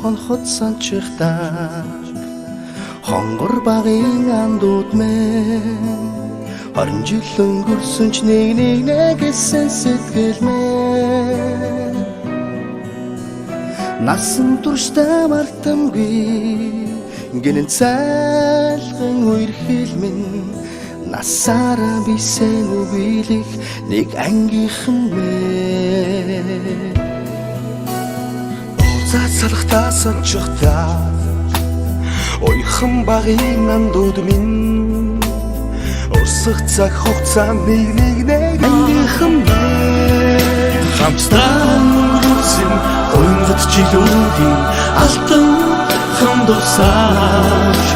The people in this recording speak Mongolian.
хонхот санчихдаа хонгор багын андууд мэн 20 жил өнгөрсөн ч нэг гэсэн сэтгэл мэн насан туршдаа мартамгүй гинэн цайлган үерхэл минь насаараа бисен үгийлэх нэг ангийнхан мэн узаа салхтаа санчихдаа ойхон багын андууд минь өсөх цаг хугацааны нэг ангийнхан мэн хамстан өнгөрсөн ойнод жилүүдийн алтан хамдусаач